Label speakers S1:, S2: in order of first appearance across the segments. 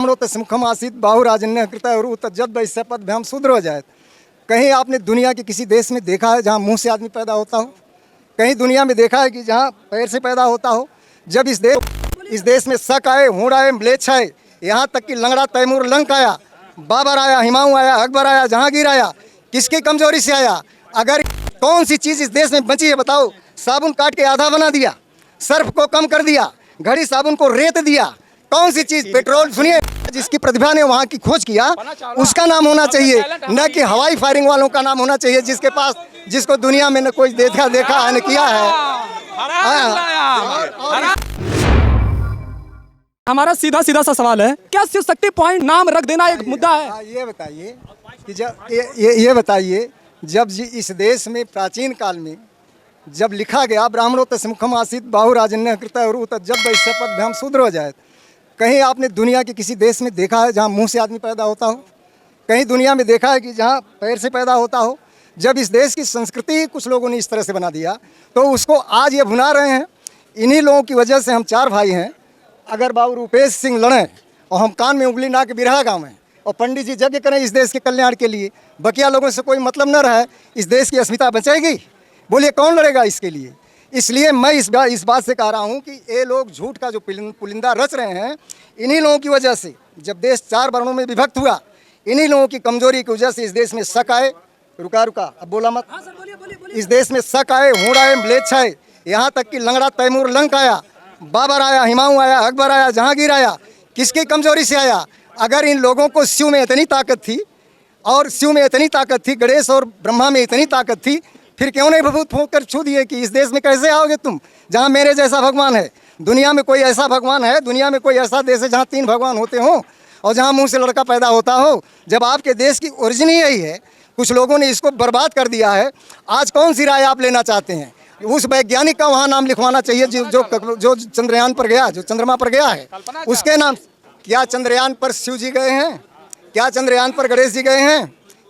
S1: मुखम आसीत बाहुराजन्य कृत और तज्जत वैश्यपदभ्याम शूद्रो जायत। कहीं आपने दुनिया के किसी देश में देखा है जहाँ मुंह से आदमी पैदा होता हो? कहीं दुनिया में देखा है कि जहाँ पैर से पैदा होता हो? जब इस देश में शक आए, होड़ आए, म्लेच्छ आए, यहाँ तक कि लंगड़ा तैमूर लंक आया, बाबर आया, हुमायूं आया, अकबर आया, जहांगीर आया, किसकी कमजोरी से आया? अगर कौन सी चीज़ इस देश में बची है बताओ? साबुन काट के आधा बना दिया, सर्फ को कम कर दिया, घड़ी साबुन को रेत दिया। कौन सी चीज़? पेट्रोल। सुनिए, जिसकी प्रतिभा ने वहाँ की खोज किया उसका नाम होना चाहिए, न कि हवाई फायरिंग वालों का नाम होना चाहिए जिसको दुनिया में न कोई देखा है न किया है।
S2: हमारा सीधा सा सवाल है, क्या शिव शक्ति पॉइंट नाम रख देना एक मुद्दा है?
S1: ये बताइए कि ये बताइए, जब इस देश में प्राचीन काल में जब लिखा गया ब्राह्मणों तस्मुखम आसीत बाहुराजन्य कृत और तज्जत वैश्यपदभ्याम शूद्रो जायत। कहीं आपने दुनिया के किसी देश में देखा है जहाँ मुंह से आदमी पैदा होता हो? कहीं दुनिया में देखा है कि जहाँ पैर से पैदा होता हो? जब इस देश की संस्कृति कुछ लोगों ने इस तरह से बना दिया तो उसको आज ये भुना रहे हैं। इन्हीं लोगों की वजह से हम 4 भाई हैं। अगर बाबू रूपेश सिंह लड़ें और हम कान में उंगली ना के बिरहा गाँवें और पंडित जी यज्ञ करें इस देश के कल्याण के लिए, बकिया लोगों से कोई मतलब न रहे, इस देश की अस्मिता बचेगी? बोलिए कौन लड़ेगा इसके लिए? इसलिए मैं इस बात से कह रहा हूँ कि ये लोग झूठ का जो पुलिंदा रच रहे हैं, इन्हीं लोगों की वजह से जब देश 4 वर्णों में विभक्त हुआ, इन्हीं लोगों की कमजोरी की वजह से इस देश में शक आए। रुका अब बोला मत। इस देश में शक आए, होड़ आए, म्लेच्छ आए, यहाँ तक कि लंगड़ा तैमूर लंक आया, बाबर आया, हुमायूं आया, अकबर आया, जहांगीर आया, किसकी कमजोरी से आया? अगर इन लोगों को शिव में इतनी ताकत थी और शिव में इतनी ताकत थी, गणेश और ब्रह्मा में इतनी ताकत थी, फिर क्यों नहीं भभूत फूंक कर छू दिए कि इस देश में कैसे आओगे तुम जहाँ मेरे जैसा भगवान है? दुनिया में कोई ऐसा भगवान है? दुनिया में कोई ऐसा देश है जहाँ 3 भगवान होते हों और जहाँ मुंह से लड़का पैदा होता हो? जब आपके देश की ओरिजिन ही यही है, कुछ लोगों ने इसको बर्बाद कर दिया है। आज कौन सी राय आप लेना चाहते हैं? उस वैज्ञानिक का वहाँ नाम लिखवाना चाहिए जो चंद्रयान पर गया, जो चंद्रमा पर गया है, उसके नाम। क्या चंद्रयान पर शिव जी गए हैं? क्या चंद्रयान पर गणेश जी गए हैं?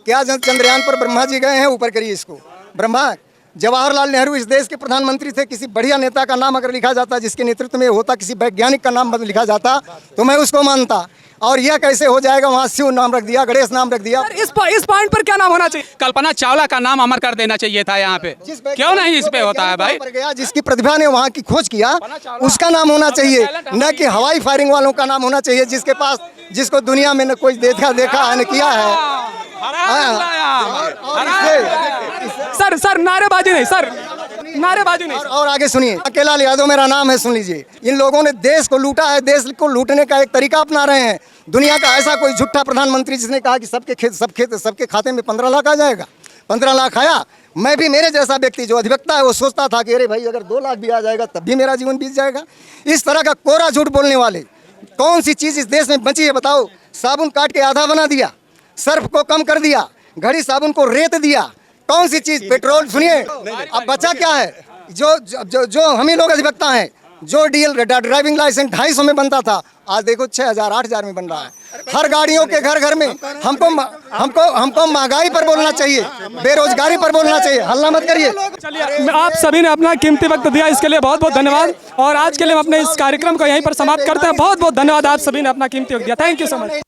S1: क्या चंद्रयान पर ब्रह्मा जी गए हैं? ऊपर करिए इसको। ब्रह्मा जवाहरलाल नेहरू इस देश के प्रधानमंत्री थे। किसी बढ़िया नेता का नाम अगर लिखा जाता, जिसके नेतृत्व में होता, किसी वैज्ञानिक का नाम लिखा जाता तो मैं उसको मानता। और यह कैसे हो जाएगा? वहाँ शिव नाम रख दिया, गणेश नाम रख दिया।
S2: इस पॉइंट पर क्या नाम होना चाहिए?
S3: कल्पना चावला का नाम अमर कर देना चाहिए था यहाँ पे। क्यों नहीं इस पे होता है भाई?
S1: जिसकी प्रतिभा ने वहाँ की खोज किया उसका नाम होना चाहिए, न कि हवाई फायरिंग वालों का नाम होना चाहिए जिसको दुनिया में न कोई देखा है न किया है।
S2: सर नारेबाजी नहीं, सर नारेबाजी नहीं।
S1: और आगे सुनिए, केलाल यादव मेरा नाम है, सुन लीजिए। इन लोगों ने देश को लूटा है, देश को लूटने का एक तरीका अपना रहे हैं। दुनिया का ऐसा कोई झूठा प्रधानमंत्री जिसने कहा कि सबके खाते में 15 लाख आ जाएगा? 15 लाख आया? मैं भी, मेरे जैसा व्यक्ति जो अधिवक्ता है वो सोचता था कि अरे भाई अगर 2 लाख भी आ जाएगा तब भी मेरा जीवन बीत जाएगा। इस तरह का कोरा झूठ बोलने वाले कौन सी चीज़ इस देश में बची है बताओ? साबुन काट के आधा बना दिया, सर्फ को कम कर दिया, घड़ी साबुन को रेत दिया। कौन सी चीज़? पेट्रोल। सुनिए, अब बचा क्या है? जो हम ही लोग अधिवक्ता हैं, जो ड्राइविंग लाइसेंस 250 में बनता था, आज देखो 6000 8000 में बन रहा है। हर गाड़ियों के घर में। हमको महंगाई पर बोलना चाहिए, बेरोजगारी पर बोलना चाहिए। हल्ला मत करिए।
S2: चलिए, आप सभी ने अपना कीमती वक्त दिया, इसके लिए बहुत बहुत धन्यवाद। और आज के लिए हम अपने इस कार्यक्रम को यहीं पर समाप्त करते हैं। बहुत बहुत धन्यवाद, आप सभी ने अपना कीमती वक्त दिया। Thank you so much.